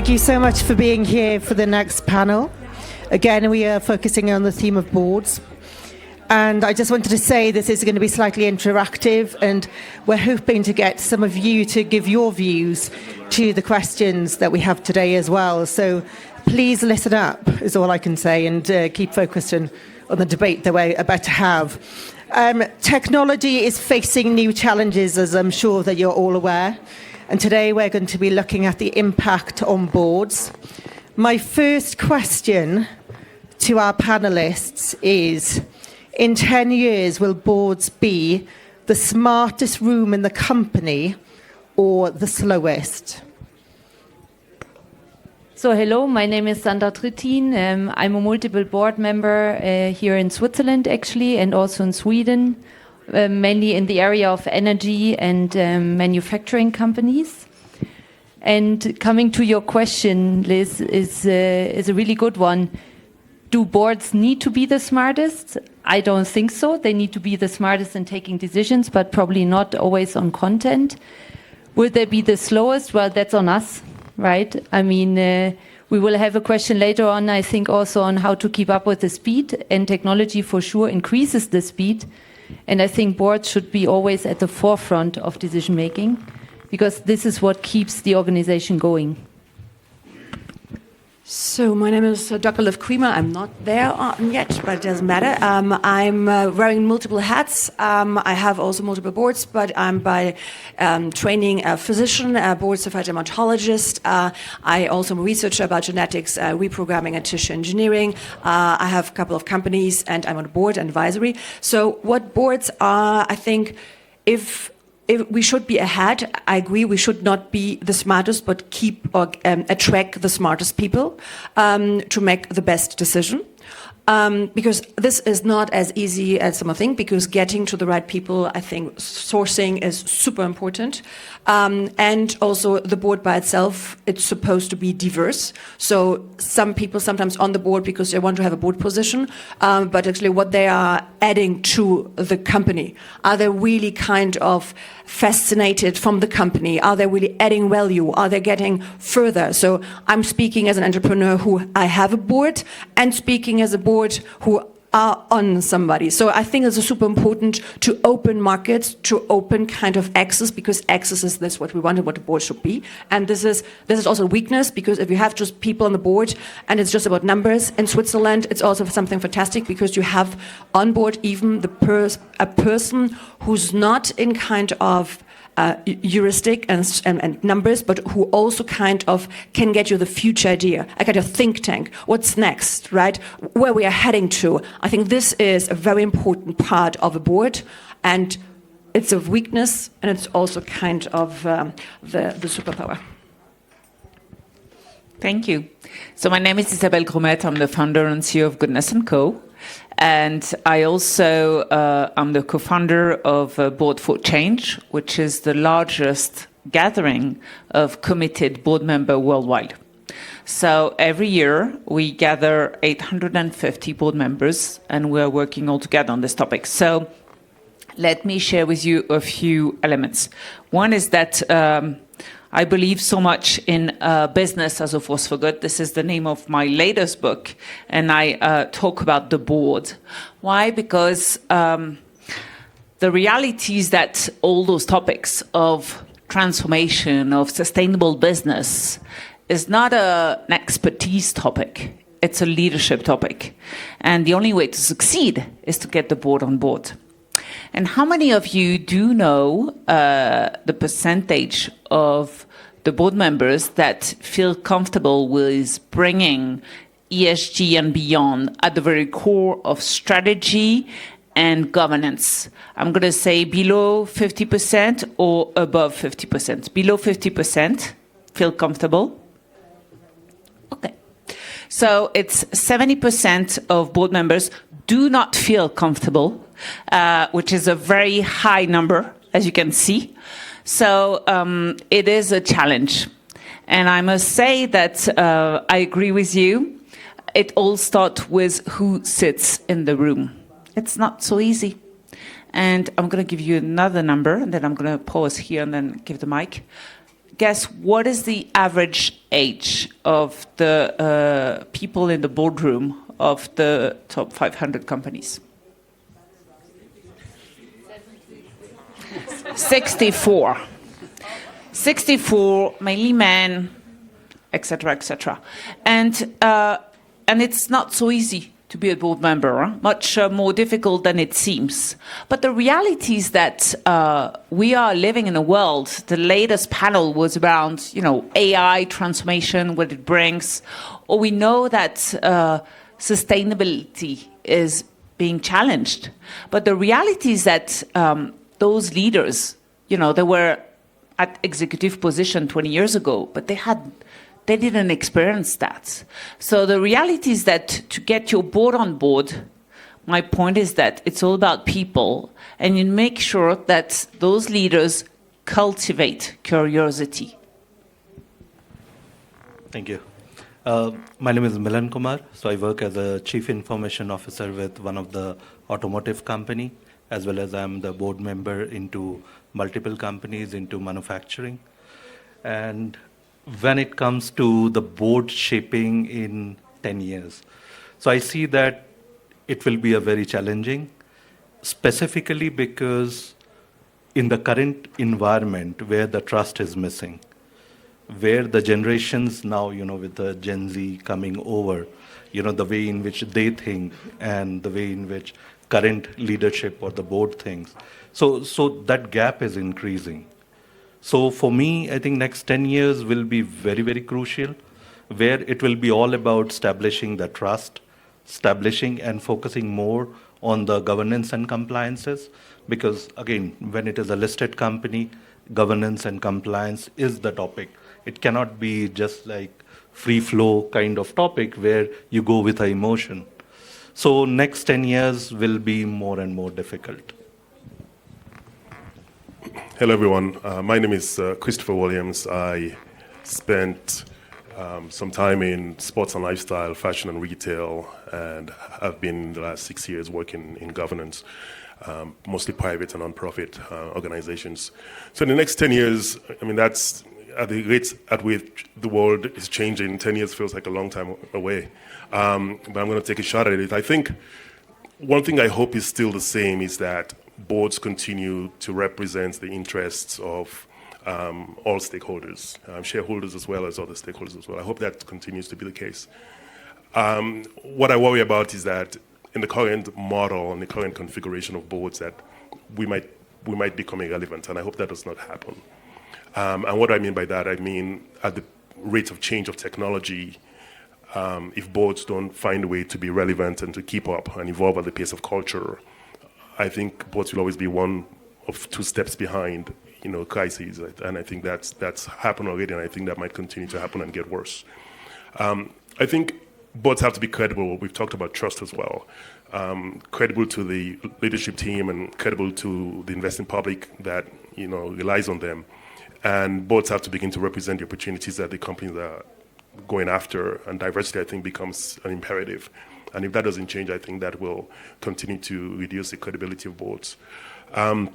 Thank you so much for being here for the next panel. Again, we are focusing on the theme of boards. And I just wanted to say this is going to be slightly interactive, and we're hoping to get some of you to give your views to the questions that we have today as well. So please listen up, is all I can say, and keep focused on the debate that we're about to have. Technology is facing new challenges, as I'm sure that you're all aware. And today we're going to be looking at the impact on boards. My first question to our panelists is, in 10 years, will boards be the smartest room in the company or the slowest? So hello, my name is Sandra Trittin. I'm a multiple board member here in Switzerland, actually, and also in Sweden, mainly in the area of energy and manufacturing companies. And coming to your question, Liz, is a really good one. Do boards need to be the smartest? I don't think so. They need to be the smartest in taking decisions, but probably not always on content. Will they be the slowest? Well, that's on us, right? I mean, we will have a question later on, I think, also on how to keep up with the speed. And technology, for sure, increases the speed. And I think boards should be always at the forefront of decision making, because this is what keeps the organization going. So my name is Dr. Liv Creamer. I'm not there yet, but it doesn't matter. I'm wearing multiple hats. I have also multiple boards, but I'm by training a physician, a board-certified dermatologist. I also am a researcher about genetics, reprogramming, and tissue engineering. I have a couple of companies, and I'm on a board and advisory. So what boards are, I think, if we should be ahead. I agree, we should not be the smartest, but keep or attract the smartest people to make the best decision. Because this is not as easy as some think, because getting to the right people, I think sourcing is super important. And also the board by itself, it's supposed to be diverse. So some people sometimes on the board because they want to have a board position, but actually what they are adding to the company. Are they really kind of fascinated from the company? Are they really adding value? Are they getting further? So I'm speaking as an entrepreneur who I have a board, and speaking as a board who are on somebody. So I think it's super important to open markets, to open kind of access, because access is this what we want and what the board should be. And this is also a weakness, because if you have just people on the board and it's just about numbers in Switzerland, it's also something fantastic, because you have on board even a person who's not in kind of heuristic and numbers, but who also kind of can get you the future idea, a kind of think tank. What's next, right? Where we are heading to. I think this is a very important part of a board, and it's a weakness, and it's also kind of the superpower. Thank you. So my name is Isabelle Grommet. I'm the founder and CEO of Goodness & Co. And I also am the co-founder of Board for Change, which is the largest gathering of committed board members worldwide. So every year we gather 850 board members, and we are working all together on this topic. So let me share with you a few elements. One is that I believe so much in business as a force for good. This is the name of my latest book, and I talk about the board. Why? Because the reality is that all those topics of transformation, of sustainable business, is not an expertise topic. It's a leadership topic. And the only way to succeed is to get the board on board. And how many of you do know the percentage of the board members that feel comfortable with bringing ESG and beyond at the very core of strategy and governance? I'm going to say below 50% or above 50%. Below 50%, feel comfortable? Okay. So it's 70% of board members do not feel comfortable, which is a very high number, as you can see. So it is a challenge. And I must say that I agree with you. It all starts with who sits in the room. It's not so easy. And I'm going to give you another number, and then I'm going to pause here and then give the mic. guess what is the average age of the people in the boardroom of the top 500 companies? 64. 64, mainly men, etc., etc. And it's not so easy to be a board member, huh? Much more difficult than it seems. But the reality is that we are living in a world. The latest panel was around, AI transformation, what it brings. Or we know that sustainability is being challenged. But the reality is that those leaders, they were at executive position 20 years ago, but they didn't experience that. So the reality is that to get your board on board, my point is that it's all about people, and you make sure that those leaders cultivate curiosity. Thank you. My name is Milan Kumar. So I work as a Chief Information Officer with one of the automotive company, as well as I'm the board member into multiple companies into manufacturing. And when it comes to the board shaping in 10 years, so I see that it will be a very challenging, specifically because in the current environment where the trust is missing, where the generations now, with the Gen Z coming over, the way in which they think and the way in which current leadership or the board thinks. So that gap is increasing. So for me, I think next 10 years will be very, very crucial, where it will be all about establishing the trust, establishing and focusing more on the governance and compliances. Because again, when it is a listed company, governance and compliance is the topic. It cannot be just like free flow kind of topic where you go with an emotion. So next 10 years will be more and more difficult. Hello, everyone. My name is Christopher Williams. I spent some time in sports and lifestyle, fashion and retail, and I've been in the last 6 years working in governance, mostly private and non-profit organizations. So in the next 10 years, that's at the rates at which the world is changing. 10 years feels like a long time away. But I'm going to take a shot at it. I think one thing I hope is still the same is that boards continue to represent the interests of all stakeholders, shareholders as well as other stakeholders as well. I hope that continues to be the case. What I worry about is that in the current model and the current configuration of boards that we might become irrelevant, and I hope that does not happen. And what I mean by that, I mean at the rate of change of technology, if boards don't find a way to be relevant and to keep up and evolve at the pace of culture, I think boards will always be one of two steps behind, crises. And I think that's happened already, and I think that might continue to happen and get worse. I think boards have to be credible. We've talked about trust as well. Credible to the leadership team and credible to the investing public that relies on them. And boards have to begin to represent the opportunities that the companies are going after, and diversity, I think, becomes an imperative. And if that doesn't change, I think that will continue to reduce the credibility of boards. And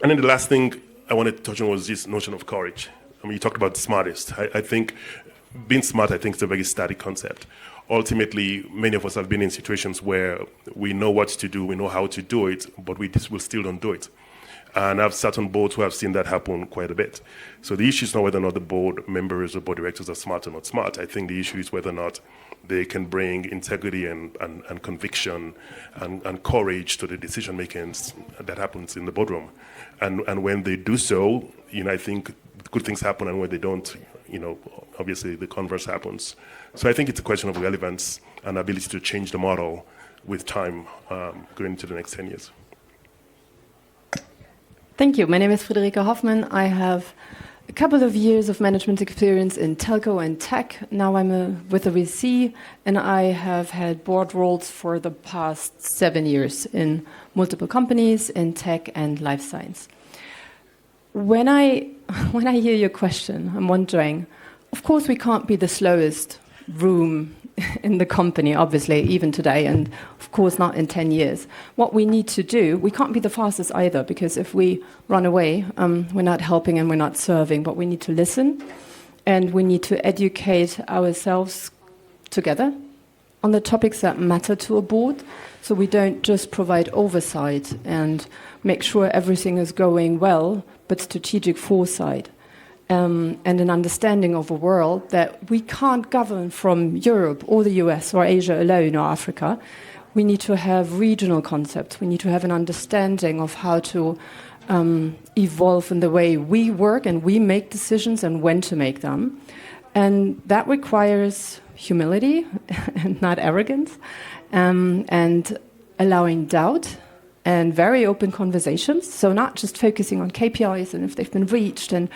then the last thing I wanted to touch on was this notion of courage. You talked about smartest. I think being smart, I think, is a very static concept. Ultimately, many of us have been in situations where we know what to do, we know how to do it, but we still don't do it. And I've sat on boards who have seen that happen quite a bit. So the issue is not whether or not the board members or board directors are smart or not smart. I think the issue is whether or not they can bring integrity and conviction and courage to the decision making that happens in the boardroom. And when they do so, I think good things happen, and when they don't, obviously the converse happens. So I think it's a question of relevance and ability to change the model with time going into the next 10 years. Thank you. My name is Friederike Hoffmann. I have a couple of years of management experience in telco and tech. Now I'm with a VC, and I have had board roles for the past 7 years in multiple companies in tech and life science. When I hear your question, I'm wondering, of course we can't be the slowest room in the company, obviously, even today, and of course not in 10 years. What we need to do, we can't be the fastest either, because if we run away, we're not helping and we're not serving, but we need to listen, and we need to educate ourselves together on the topics that matter to a board, so we don't just provide oversight and make sure everything is going well, but strategic foresight. And an understanding of a world that we can't govern from Europe or the US or Asia alone or Africa. We need to have regional concepts. We need to have an understanding of how to evolve in the way we work and we make decisions and when to make them. And that requires humility and not arrogance, and allowing doubt and very open conversations. So not just focusing on KPIs and if they've been reached and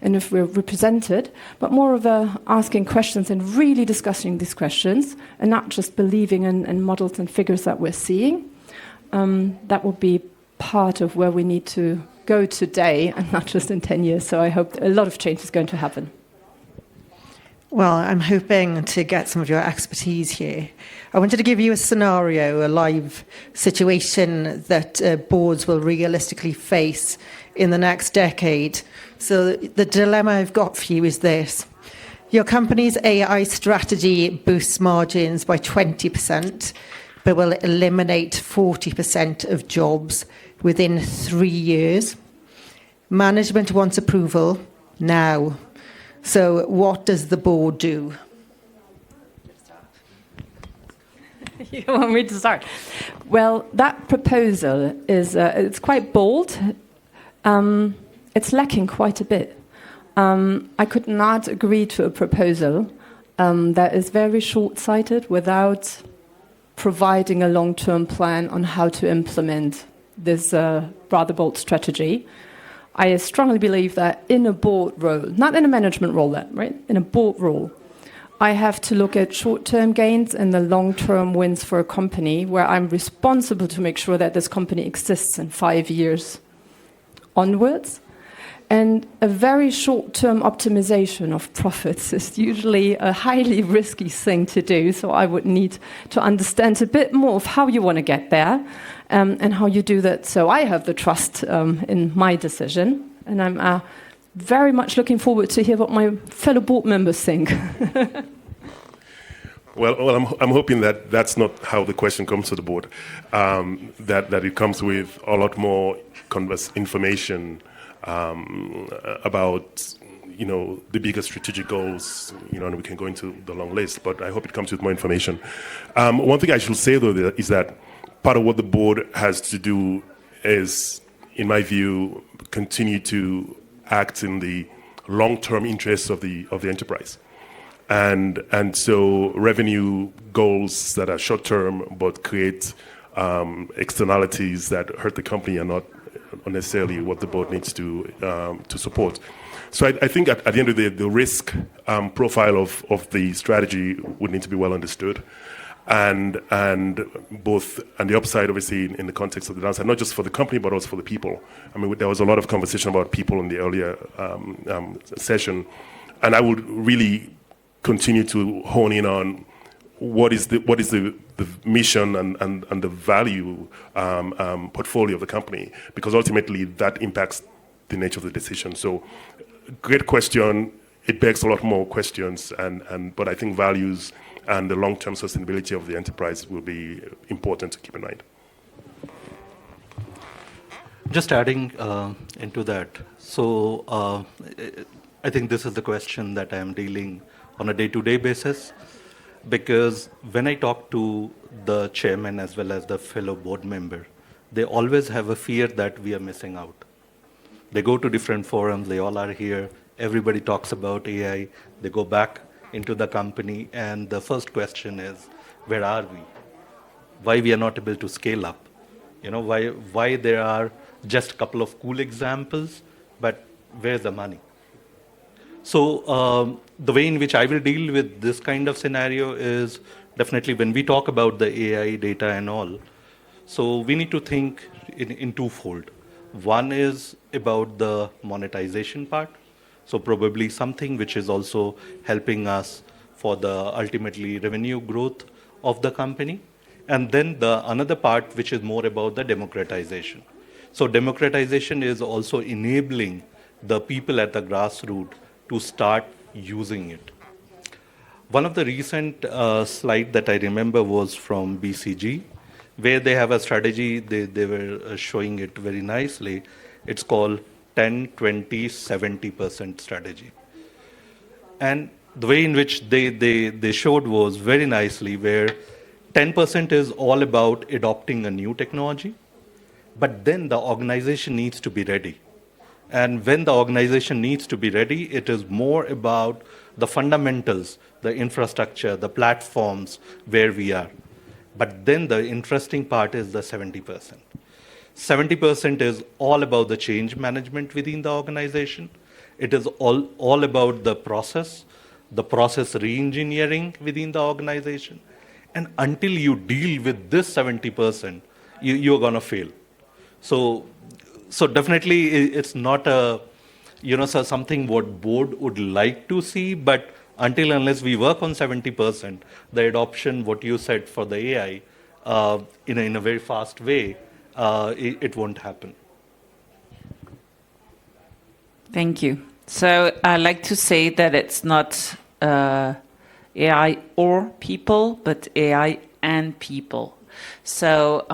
if we're represented, but more of asking questions and really discussing these questions and not just believing in models and figures that we're seeing. That will be part of where we need to go today and not just in 10 years. So I hope a lot of change is going to happen. Well, I'm hoping to get some of your expertise here. I wanted to give you a scenario, a live situation that boards will realistically face in the next decade. So the dilemma I've got for you is this. Your company's AI strategy boosts margins by 20%, but will eliminate 40% of jobs within 3 years. Management wants approval now. So what does the board do? You want me to start? Well, that proposal is it's quite bold. It's lacking quite a bit. I could not agree to a proposal that is very short-sighted without providing a long-term plan on how to implement this rather bold strategy. I strongly believe that in a board role, not in a management role, right? In a board role, I have to look at short-term gains and the long-term wins for a company where I'm responsible to make sure that this company exists in 5 years onwards. And a very short-term optimization of profits is usually a highly risky thing to do. So I would need to understand a bit more of how you want to get there and how you do that. So I have the trust in my decision. And I'm very much looking forward to hear what my fellow board members think. Well, I'm hoping that that's not how the question comes to the board, that it comes with a lot more information about, the bigger strategic goals, and we can go into the long list, but I hope it comes with more information. One thing I should say, though, is that part of what the board has to do is, in my view, continue to act in the long-term interests of the enterprise. And so revenue goals that are short-term but create externalities that hurt the company are not necessarily what the board needs to support. So I think at the end of the day, the risk profile of the strategy would need to be well understood, and the upside, obviously, in the context of the downside, not just for the company but also for the people. I mean, there was a lot of conversation about people in the earlier session, and I would really continue to hone in on what is the mission and the value portfolio of the company, because ultimately that impacts the nature of the decision. So, great question. It begs a lot more questions, but I think values and the long-term sustainability of the enterprise will be important to keep in mind. Just adding into that, so I think this is the question that I am dealing on a day-to-day basis, because when I talk to the chairman as well as the fellow board member, they always have a fear that we are missing out. They go to different forums, they all are here, everybody talks about AI, they go back into the company, and the first question is, where are we? Why we are not able to scale up? Why there are just a couple of cool examples, but where's the money? So the way in which I will deal with this kind of scenario is definitely when we talk about the AI data and all, so we need to think in twofold. One is about the monetization part, so probably something which is also helping us for the ultimately revenue growth of the company. And then the another part, which is more about the democratization. So democratization is also enabling the people at the grassroots to start using it. One of the recent slides that I remember was from BCG, where they have a strategy, they were showing it very nicely. It's called 10, 20, 70% strategy. And the way in which they showed was very nicely, where 10% is all about adopting a new technology, but then the organization needs to be ready. And when the organization needs to be ready, it is more about the fundamentals, the infrastructure, the platforms where we are. But then the interesting part is the 70%. 70% is all about the change management within the organization. It is all about the process re-engineering within the organization. And until you deal with this 70%, you're going to fail. So definitely it's not a, something what board would like to see, but until unless we work on 70%, the adoption, what you said for the AI, in a very fast way, it won't happen. Thank you. So I like to say that it's not AI or people, but AI and people. So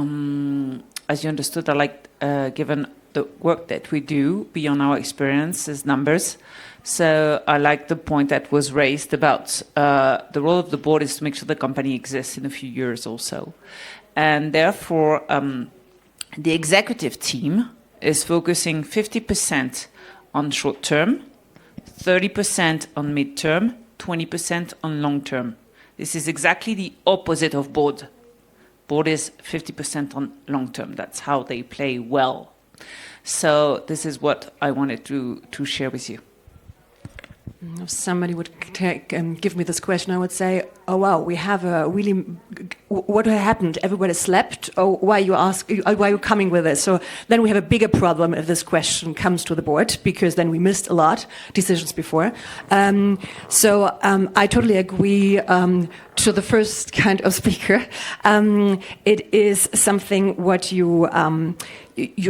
as you understood, I like, given the work that we do beyond our experience is numbers. So I like the point that was raised about the role of the board is to make sure the company exists in a few years also. And therefore, the executive team is focusing 50% on short term, 30% on mid-term, 20% on long term. This is exactly the opposite of board. Board is 50% on long term. That's how they play well. So this is what I wanted to share with you. If somebody would give me this question, I would say, oh, wow, we have a really, what happened? Everybody slept? Oh, why are you coming with this? So then we have a bigger problem if this question comes to the board, because then we missed a lot decisions before. So I totally agree to the first kind of speaker. It is something what you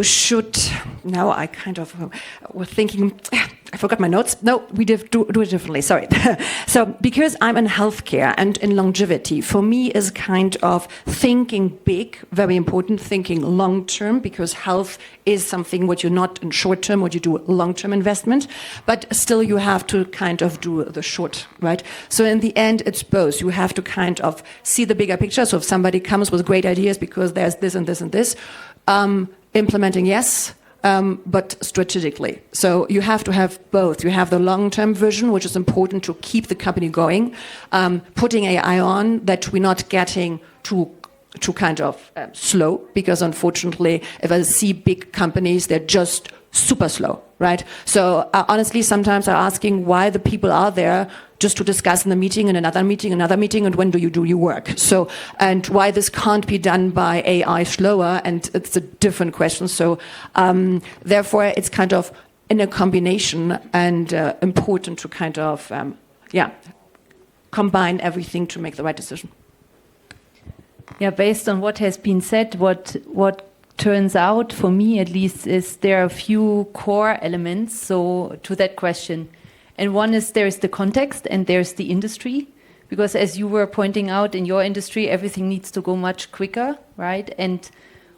should, now I kind of was thinking, I forgot my notes. No, we do it differently, sorry. So because I'm in healthcare and in longevity, for me is kind of thinking big, very important, thinking long term, because health is something what you're not in short term, what you do long term investment, but still you have to kind of do the short, right? So in the end, it's both. You have to kind of see the bigger picture. So if somebody comes with great ideas because there's this and this and this, implementing, yes, but strategically. So you have to have both. You have the long-term vision, which is important to keep the company going, putting AI on that we're not getting too kind of slow, because unfortunately, if I see big companies, they're just super slow, right? So honestly, sometimes I'm asking why the people are there just to discuss in a meeting and another meeting, and when do you do your work? So, and why this can't be done by AI slower, and it's a different question. So therefore, it's kind of in a combination and important to kind of, combine everything to make the right decision. Yeah, based on what has been said, what turns out, for me at least, is there are a few core elements so to that question. And one is there's the context and there's the industry. Because as you were pointing out, in your industry, everything needs to go much quicker, right? And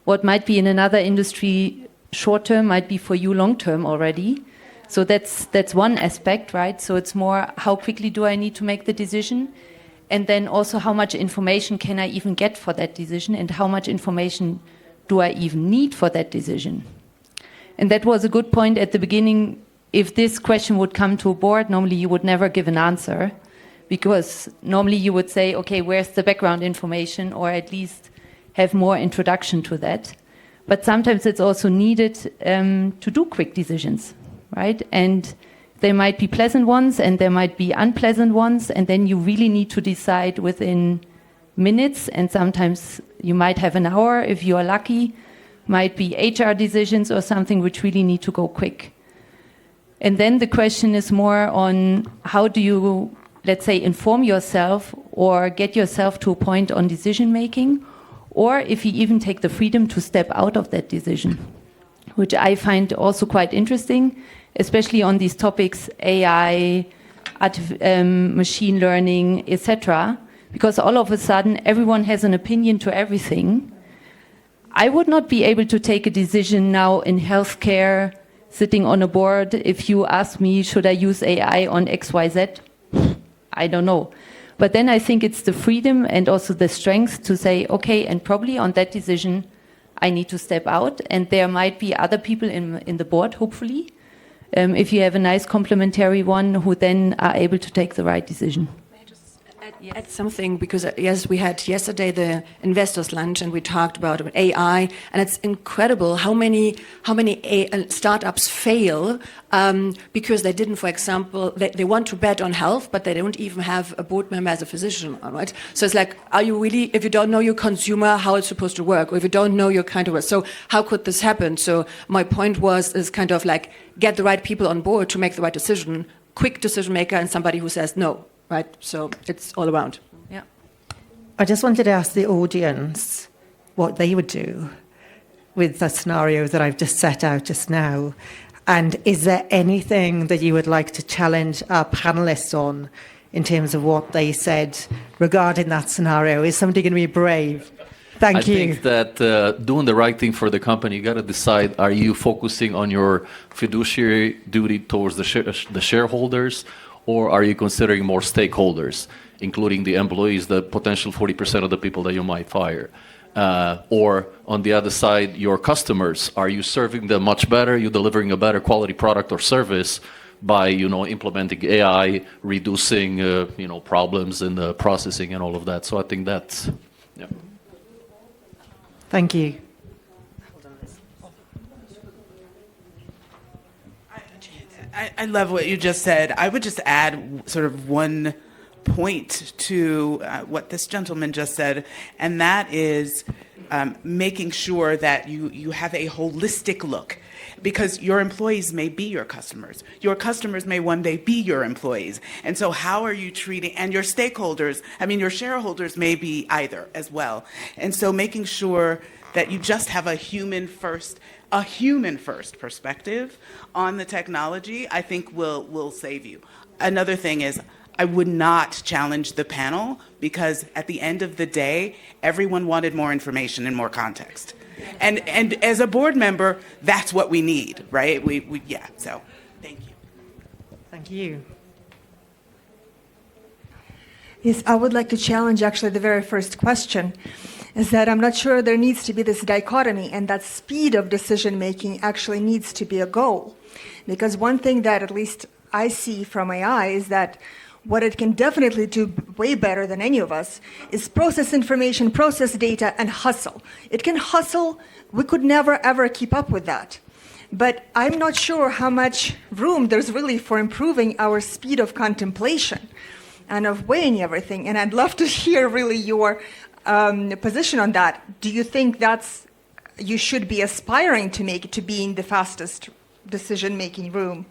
what might be in another industry short term might be for you long term already. So that's one aspect, right? So it's more how quickly do I need to make the decision? And then also how much information can I even get for that decision, and how much information do I even need for that decision? And that was a good point at the beginning. If this question would come to a board, normally you would never give an answer, because normally you would say, okay, where's the background information, or at least have more introduction to that. But sometimes it's also needed to do quick decisions, right? And there might be pleasant ones and there might be unpleasant ones, and then you really need to decide within minutes, and sometimes you might have an hour if you are lucky. Might be HR decisions or something which really need to go quick. And then the question is more on how do you let's say, inform yourself or get yourself to a point on decision making, or if you even take the freedom to step out of that decision, which I find also quite interesting, especially on these topics, AI, machine learning, etc., because all of a sudden everyone has an opinion to everything. I would not be able to take a decision now in healthcare, sitting on a board, if you ask me, should I use AI on XYZ? I don't know. But then I think it's the freedom and also the strength to say, okay, and probably on that decision, I need to step out. And there might be other people in the board, hopefully, if you have a nice complementary one, who then are able to take the right decision. Add something, because yes, we had yesterday the investors lunch and we talked about AI, and it's incredible how many startups fail because they didn't, for example, they want to bet on health, but they don't even have a board member as a physician, all right? So it's like, are you really, if you don't know your consumer, how it's supposed to work, or if you don't know your kind of work, so how could this happen? So my point is kind of like, get the right people on board to make the right decision, quick decision maker, and somebody who says no. Right, so it's all around. Yeah. I just wanted to ask the audience what they would do with the scenario that I've just set out just now. And is there anything that you would like to challenge our panelists on in terms of what they said regarding that scenario? Is somebody going to be brave? Thank you. I think that doing the right thing for the company, you got to decide, are you focusing on your fiduciary duty towards the shareholders, or are you considering more stakeholders, including the employees, the potential 40% of the people that you might fire? Or on the other side, your customers, are you serving them much better? Are you delivering a better quality product or service by, implementing AI, reducing, problems in the processing and all of that? So I think that's, yeah. Thank you. I love what you just said. I would just add sort of one point to what this gentleman just said, and that is making sure that you have a holistic look, because your employees may be your customers. Your customers may one day be your employees. And so how are you treating, and your stakeholders, your shareholders may be either as well. And so making sure that you just have a human first perspective on the technology, I think will save you. Another thing is, I would not challenge the panel, because at the end of the day, everyone wanted more information and more context. And as a board member, that's what we need, right? So thank you. Thank you. Yes, I would like to challenge actually the very first question, is that I'm not sure there needs to be this dichotomy, and that speed of decision making actually needs to be a goal. Because one thing that at least I see from AI is that what it can definitely do way better than any of us is process information, process data, and hustle. It can hustle. We could never, ever keep up with that. But I'm not sure how much room there's really for improving our speed of contemplation and of weighing everything. And I'd love to hear really your position on that. Do you think you should be aspiring to make it to being the fastest decision-making room,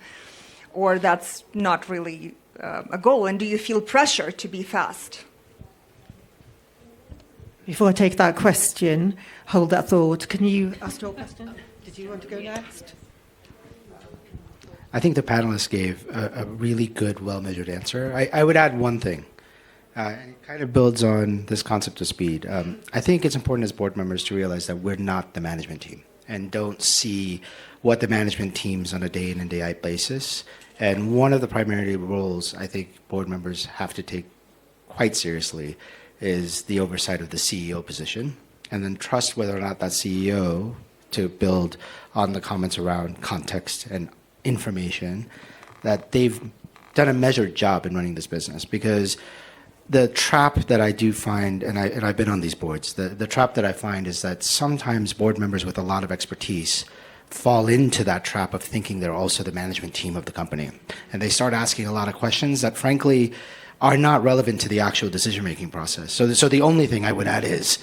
or that's not really a goal? And do you feel pressure to be fast? Before I take that question, hold that thought. Can you ask your question? Did you want to go next? I think the panelists gave a really good, well-measured answer. I would add one thing. And it kind of builds on this concept of speed. I think it's important as board members to realize that we're not the management team, and don't see what the management team's on a day in and day out basis. And one of the primary roles I think board members have to take quite seriously is the oversight of the CEO position, and then trust whether or not that CEO to build on the comments around context and information, that they've done a measured job in running this business. Because the trap that I do find, and I've been on these boards, the trap that I find is that sometimes board members with a lot of expertise fall into that trap of thinking they're also the management team of the company. And they start asking a lot of questions that frankly are not relevant to the actual decision-making process. So the only thing I would add is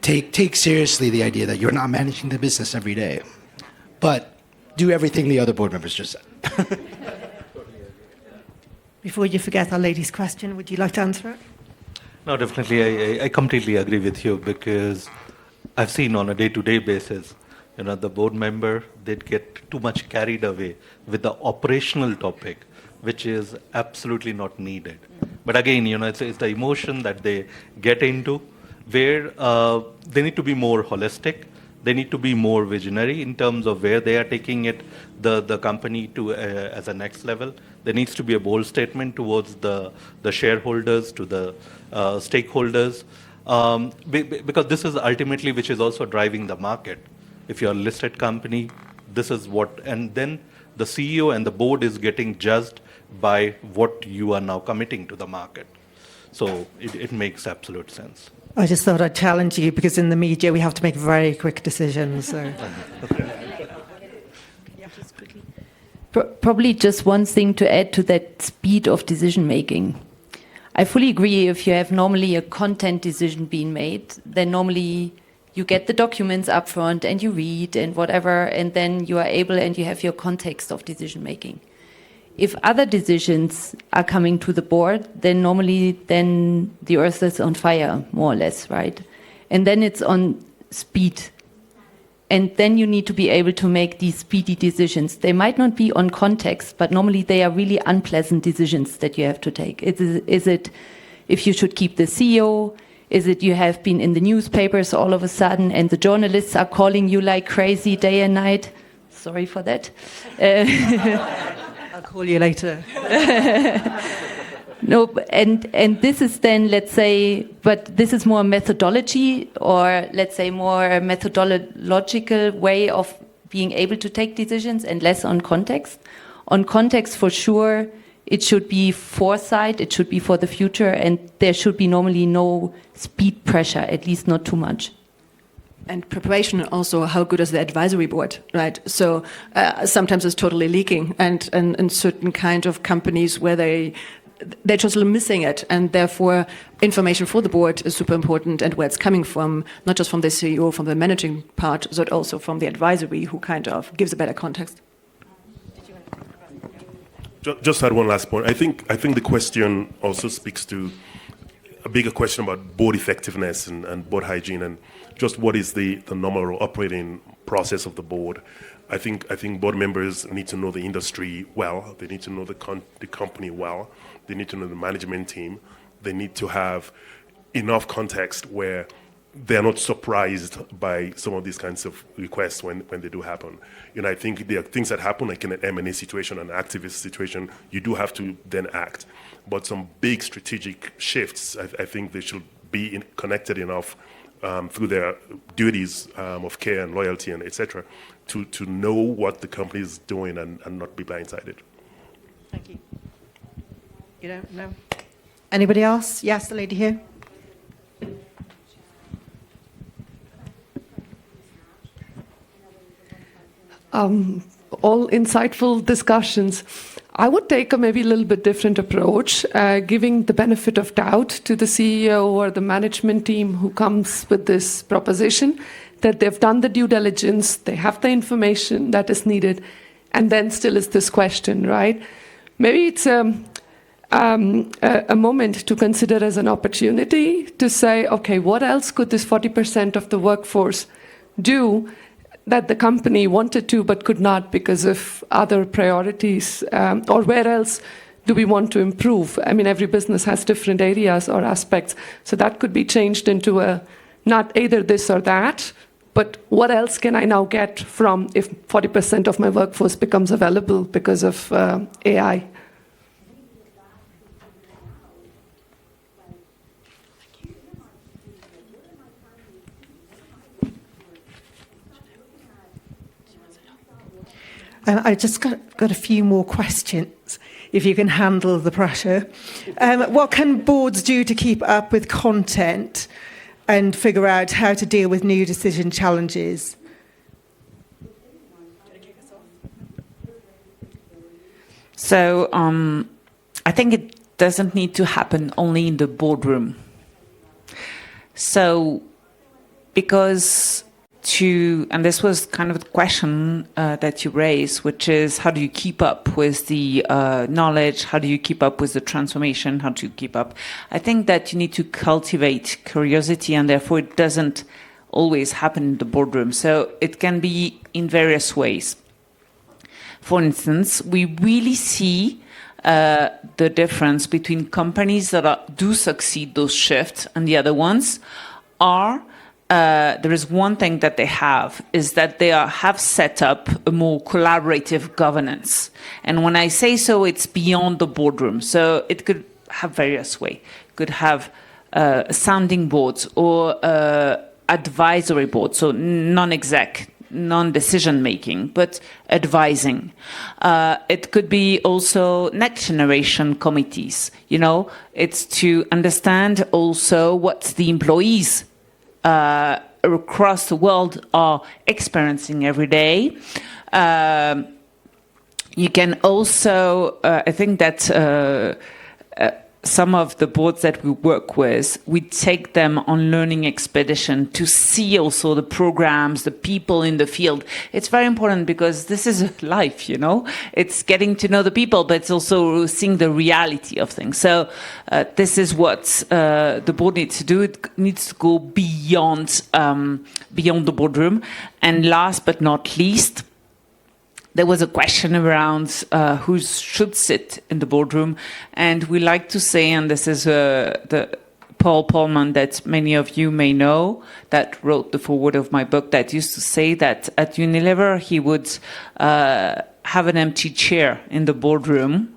take seriously the idea that you're not managing the business every day, but do everything the other board members just said. Before you forget our lady's question, would you like to answer it? No, definitely. I completely agree with you because I've seen on a day-to-day basis, the board member, they'd get too much carried away with the operational topic, which is absolutely not needed. But again, it's the emotion that they get into where they need to be more holistic. They need to be more visionary in terms of where they are taking it, the company to as a next level. There needs to be a bold statement towards the shareholders, to the stakeholders, because this is ultimately which is also driving the market. If you're a listed company, this is what, and then the CEO and the board is getting judged by what you are now committing to the market. So it makes absolute sense. I just thought I'd challenge you because in the media we have to make very quick decisions. So. Probably just one thing to add to that speed of decision making. I fully agree if you have normally a content decision being made, then normally you get the documents up front and you read and whatever, and then you are able and you have your context of decision making. If other decisions are coming to the board, then normally then the earth is on fire, more or less, right? And then it's on speed. And then you need to be able to make these speedy decisions. They might not be on context, but normally they are really unpleasant decisions that you have to take. Is it if you should keep the CEO? Is it you have been in the newspapers all of a sudden and the journalists are calling you like crazy day and night? Sorry for that. I'll call you later. No, and this is then, let's say, but this is more methodology, or let's say more a methodological way of being able to take decisions and less on context. On context, for sure, it should be foresight, it should be for the future, and there should be normally no speed pressure, at least not too much. And preparation also, how good is the advisory board, right? So sometimes it's totally leaking, and in certain kind of companies where they're totally missing it, and therefore information for the board is super important, and where it's coming from, not just from the CEO, from the managing part, but also from the advisory, who kind of gives a better context. Just add one last point. I think the question also speaks to a bigger question about board effectiveness and board hygiene, and just what is the normal operating process of the board. I think board members need to know the industry well. They need to know the company well. They need to know the management team. They need to have enough context where they're not surprised by some of these kinds of requests when they do happen. I think there are things that happen, like in an M&A situation, an activist situation, you do have to then act. But some big strategic shifts, I think they should be connected enough through their duties of care and loyalty and etc. to know what the company is doing and not be blindsided. Thank you. You don't know? Anybody else? Yes, the lady here. All insightful discussions. I would take a maybe a little bit different approach, giving the benefit of doubt to the CEO or the management team who comes with this proposition, that they've done the due diligence, they have the information that is needed, and then still is this question, right? Maybe it's a moment to consider as an opportunity to say, okay, what else could this 40% of the workforce do that the company wanted to but could not because of other priorities, or where else do we want to improve? I mean, every business has different areas or aspects, so that could be changed into a not either this or that, but what else can I now get from if 40% of my workforce becomes available because of AI? I just got a few more questions, if you can handle the pressure. What can boards do to keep up with content and figure out how to deal with new decision challenges? So I think it doesn't need to happen only in the boardroom. So because and this was kind of the question that you raised, which is how do you keep up with the knowledge? How do you keep up with the transformation? How do you keep up? I think that you need to cultivate curiosity, and therefore it doesn't always happen in the boardroom. So it can be in various ways. For instance, we really see the difference between companies that do succeed those shifts and the other ones are there is one thing that they have is that they have set up a more collaborative governance. And when I say so, it's beyond the boardroom. So it could have various ways. It could have sounding boards or advisory boards, so non-exec, non-decision making, but advising. It could be also next generation committees. You know, it's to understand also what the employees across the world are experiencing every day. You can also, I think that some of the boards that we work with, we take them on learning expedition to see also the programs, the people in the field. It's very important because this is life, you know. It's getting to know the people, but it's also seeing the reality of things. So this is what the board needs to do. It needs to go beyond the boardroom. And last but not least, there was a question around who should sit in the boardroom. And we like to say, and this is the Paul Polman that many of you may know, that wrote the foreword of my book, that used to say that at Unilever he would have an empty chair in the boardroom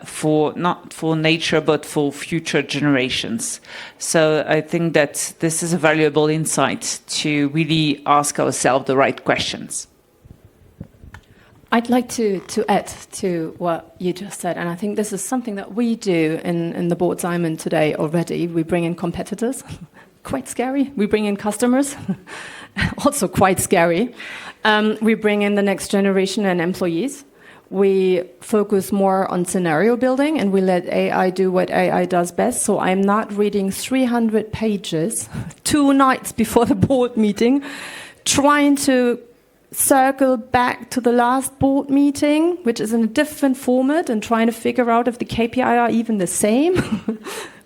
for not for nature but for future generations. So I think that this is a valuable insight to really ask ourselves the right questions. I'd like to add to what you just said, and I think this is something that we do in the boards I'm in today already. We bring in competitors, quite scary. We bring in customers, also quite scary. We bring in the next generation and employees. We focus more on scenario building, and we let AI do what AI does best. So I'm not reading 300 pages 2 nights before the board meeting, trying to circle back to the last board meeting, which is in a different format, and trying to figure out if the KPI are even the same,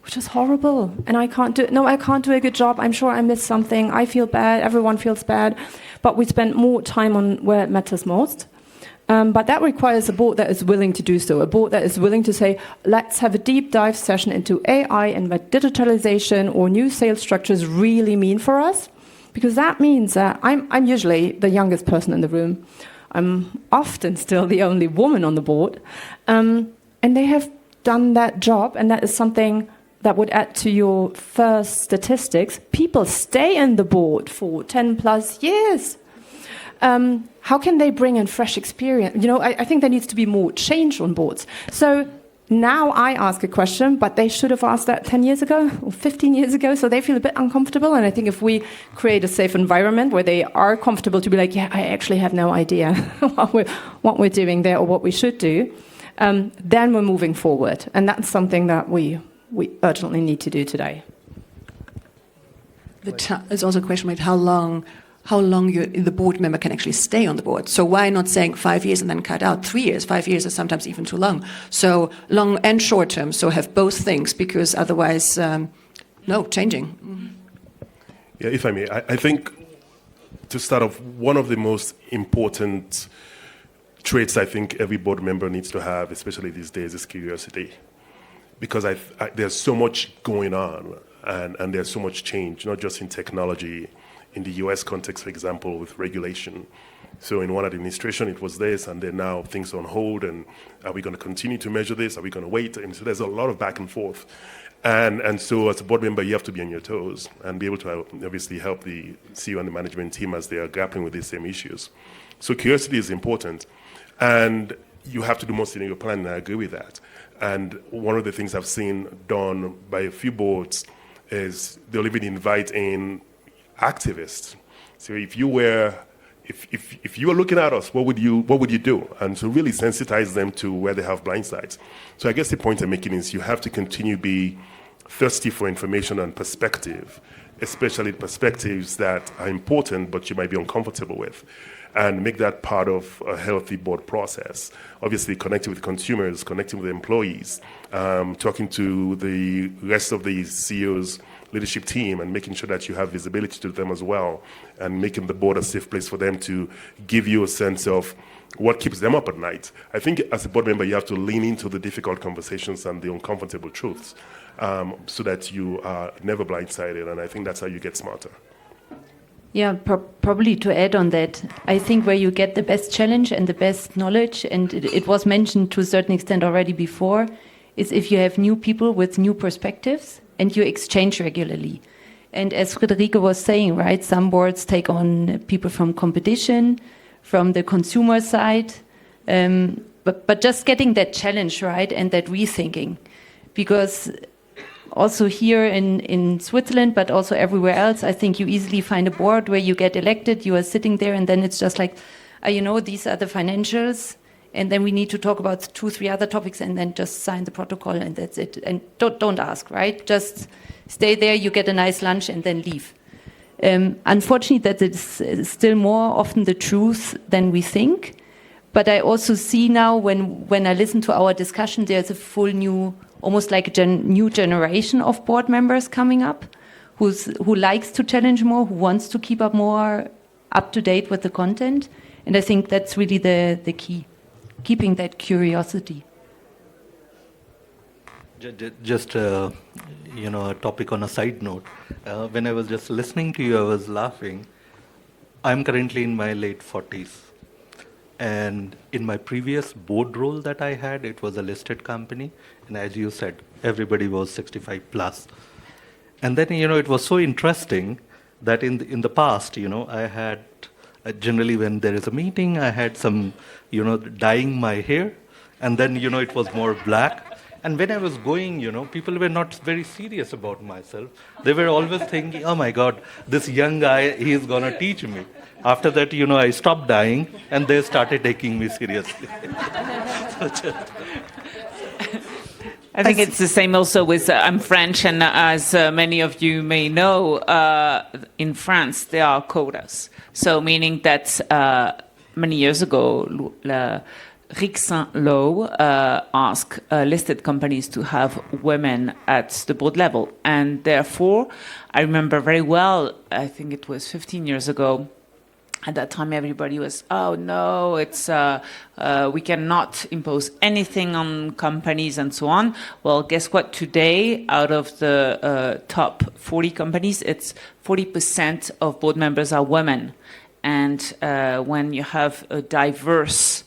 which is horrible. And I can't do a good job. I'm sure I missed something. I feel bad. Everyone feels bad. But we spend more time on where it matters most. But that requires a board that is willing to do so, a board that is willing to say, let's have a deep dive session into AI and what digitalization or new sales structures really mean for us. Because that means that I'm usually the youngest person in the room. I'm often still the only woman on the board. And they have done that job, and that is something that would add to your first statistics. People stay in the board for 10 plus years. How can they bring in fresh experience? You know, I think there needs to be more change on boards. So now I ask a question, but they should have asked that 10 years ago or 15 years ago, so they feel a bit uncomfortable. And I think if we create a safe environment where they are comfortable to be like, yeah, I actually have no idea what we're doing there or what we should do, then we're moving forward. And that's something that we urgently need to do today. There's also a question about how long the board member can actually stay on the board. So why not saying 5 years and then cut out 3 years? 5 years is sometimes even too long. So long and short term, so have both things, because otherwise, changing. Mm-hmm. Yeah, if I may, I think to start off, one of the most important traits I think every board member needs to have, especially these days, is curiosity. Because there's so much going on and there's so much change, not just in technology, in the US context, for example, with regulation. So in one administration, it was this, and then now things are on hold, and are we going to continue to measure this? Are we going to wait? And so there's a lot of back and forth. And so as a board member, you have to be on your toes and be able to obviously help the CEO and the management team as they are grappling with these same issues. So curiosity is important, and you have to do more scenario planning, and I agree with that. And one of the things I've seen done by a few boards is they'll even invite in activists. So if you were looking at us, what would you do? And so really sensitize them to where they have blind sides. So I guess the point I'm making is you have to continue to be thirsty for information and perspective especially perspectives that are important but you might be uncomfortable with, and make that part of a healthy board process. Obviously, connecting with consumers, connecting with employees, talking to the rest of the CEO's leadership team and making sure that you have visibility to them as well, and making the board a safe place for them to give you a sense of what keeps them up at night. I think as a board member, you have to lean into the difficult conversations and the uncomfortable truths so that you are never blindsided, and I think that's how you get smarter. Yeah, probably to add on that, I think where you get the best challenge and the best knowledge, and it was mentioned to a certain extent already before, is if you have new people with new perspectives and you exchange regularly. And as Friederike was saying, right, some boards take on people from competition, from the consumer side, but just getting that challenge, right, and that rethinking. Because also here in Switzerland, but also everywhere else, I think you easily find a board where you get elected, you are sitting there, and then it's just like, these are the financials, and then we need to talk about 2-3 other topics, and then just sign the protocol, and that's it. And don't ask, right? Just stay there, you get a nice lunch, and then leave. Unfortunately, that is still more often the truth than we think. But I also see now when I listen to our discussion, there's a full new, almost like a new generation of board members coming up, who likes to challenge more, who wants to keep up more up to date with the content. And I think that's really the key, keeping that curiosity. Just a topic on a side note. When I was just listening to you, I was laughing. I'm currently in my late 40s. And in my previous board role that I had, it was a listed company. And as you said, everybody was 65 plus. And then, it was so interesting that in the past, I had, generally when there is a meeting, I had some, dyeing my hair. And then, it was more black. And when I was going, people were not very serious about myself. They were always thinking, oh my God, this young guy, he is going to teach me. After that, I stopped dying, and they started taking me seriously. I think it's the same also with, I'm French, and as many of you may know, in France, there are quotas. So meaning that many years ago, Rixin law asked listed companies to have women at the board level. And therefore, I remember very well, I think it was 15 years ago, at that time, everybody was, oh no, it's we cannot impose anything on companies and so on. Well, guess what? Today, out of the top 40 companies, it's 40% of board members are women. And when you have a diverse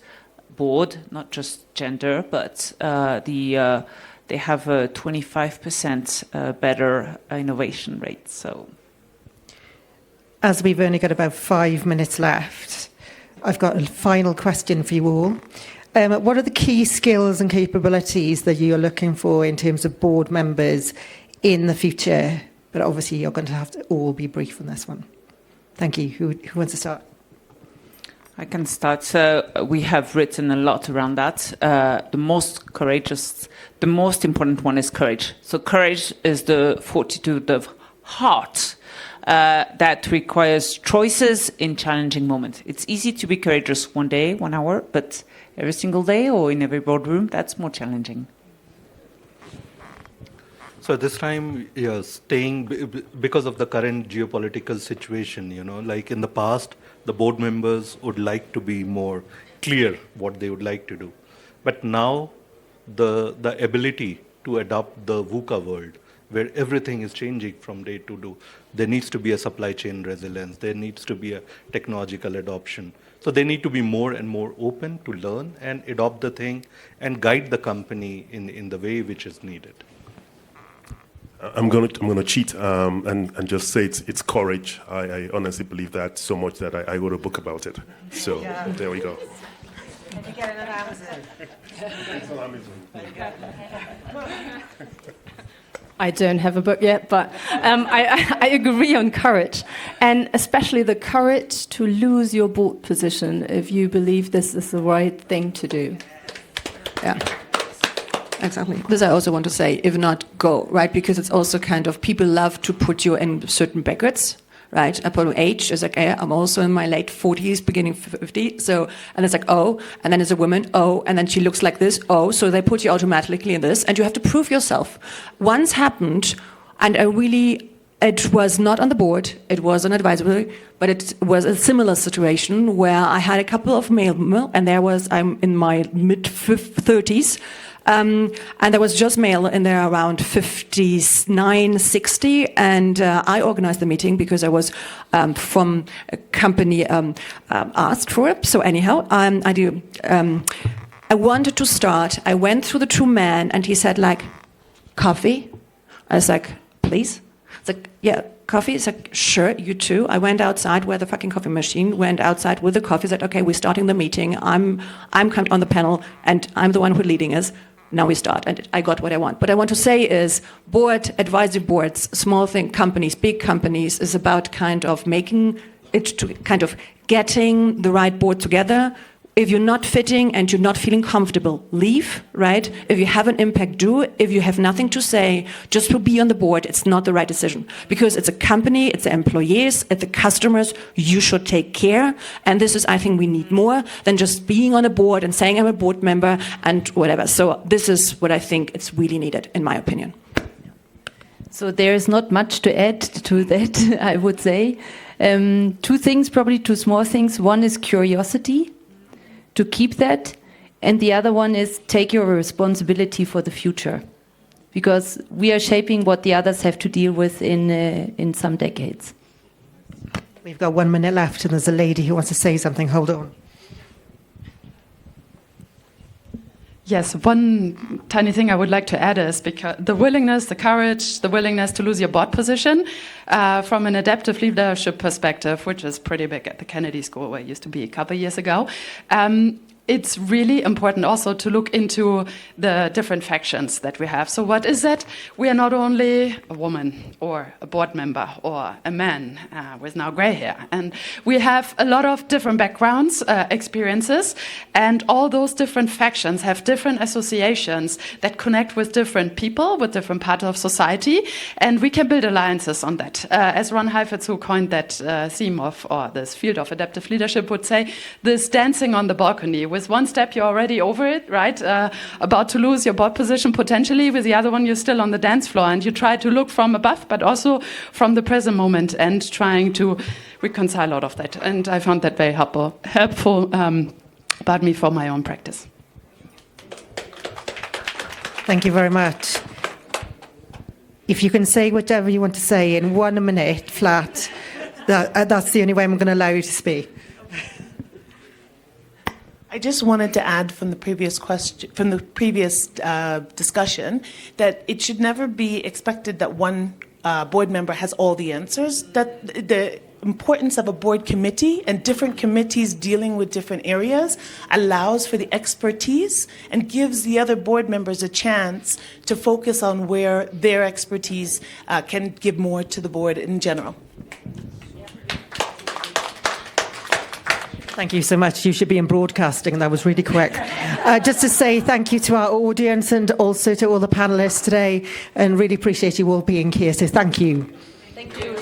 board, not just gender, but they have a 25% better innovation rate. So. As we've only got about 5 minutes left, I've got a final question for you all. What are the key skills and capabilities that you're looking for in terms of board members in the future? But obviously, you're going to have to all be brief on this one. Thank you. Who wants to start? I can start. So we have written a lot around that. The most important one is courage. So courage is the fortitude of heart. That requires choices in challenging moments. It's easy to be courageous one day, 1 hour, but every single day or in every boardroom, that's more challenging. So this time, staying, because of the current geopolitical situation, like in the past, the board members would like to be more clear what they would like to do. But now, the ability to adopt the VUCA world, where everything is changing from day to day. There needs to be a supply chain resilience. There needs to be a technological adoption. So they need to be more and more open to learn and adopt the thing and guide the company in the way which is needed. I'm gonna cheat and just say it's courage. I honestly believe that so much that I wrote a book about it. So there we go. Can you get it on Amazon? I don't have a book yet, but I agree on courage, and especially the courage to lose your board position if you believe this is the right thing to do. Yeah. Exactly. This I also want to say, if not, go, right? Because it's also kind of, people love to put you in certain brackets, right? Upon age is like, I'm also in my late 40s, beginning 50. So, and it's like, oh, and then it's a woman, oh, and then she looks like this, oh, so they put you automatically in this, and you have to prove yourself. Once happened, and it was not on the board, it was an advisory, but it was a similar situation where I had a couple of male, and I'm in my mid-30s, and there was just male in there around 59, 60, and I organized the meeting because I was from a company asked for it. So anyhow, I wanted to start. I went through the two men, and he said like, coffee? I was like, please? It's like, yeah, coffee? It's like, sure, you too. I went outside where the fucking coffee machine, went outside with the coffee, said, okay, we're starting the meeting. I'm kind of on the panel, and I'm the one who's leading us. Now we start, and I got what I want. What I want to say is, advisory boards, small companies, big companies, is about kind of making it to kind of getting the right board together. If you're not fitting and you're not feeling comfortable, leave, right? If you have an impact, do. If you have nothing to say, just to be on the board, it's not the right decision. Because it's a company, it's the employees, it's the customers, you should take care. And this is, I think, we need more than just being on a board and saying I'm a board member and whatever. So this is what I think it's really needed, in my opinion. So there is not much to add to that, I would say. Two things, probably two small things. One is curiosity, to keep that, and the other one is take your responsibility for the future, because we are shaping what the others have to deal with in some decades. We've got 1 minute left, and there's a lady who wants to say something. Hold on. Yes, one tiny thing I would like to add is because the willingness, the courage, the willingness to lose your board position from an adaptive leadership perspective, which is pretty big at the Kennedy School, where I used to be a couple of years ago. It's really important also to look into the different factions that we have. So what is that? We are not only a woman or a board member or a man with now gray hair. And we have a lot of different backgrounds, experiences, and all those different factions have different associations that connect with different people, with different parts of society, and we can build alliances on that. As Ron Heifetz, who coined that theme of, or this field of adaptive leadership, would say, this dancing on the balcony. With one step, you're already over it, right? About to lose your board position potentially. With the other one, you're still on the dance floor, and you try to look from above, but also from the present moment, and trying to reconcile all of that. And I found that very helpful about me for my own practice. Thank you very much. If you can say whatever you want to say in 1 minute flat, that's the only way I'm going to allow you to speak. I just wanted to add from the previous discussion that it should never be expected that one board member has all the answers. That the importance of a board committee and different committees dealing with different areas allows for the expertise and gives the other board members a chance to focus on where their expertise can give more to the board in general. Thank you so much. You should be in broadcasting. That was really quick. Just to say thank you to our audience and also to all the panelists today, and really appreciate you all being here. So thank you. Thank you.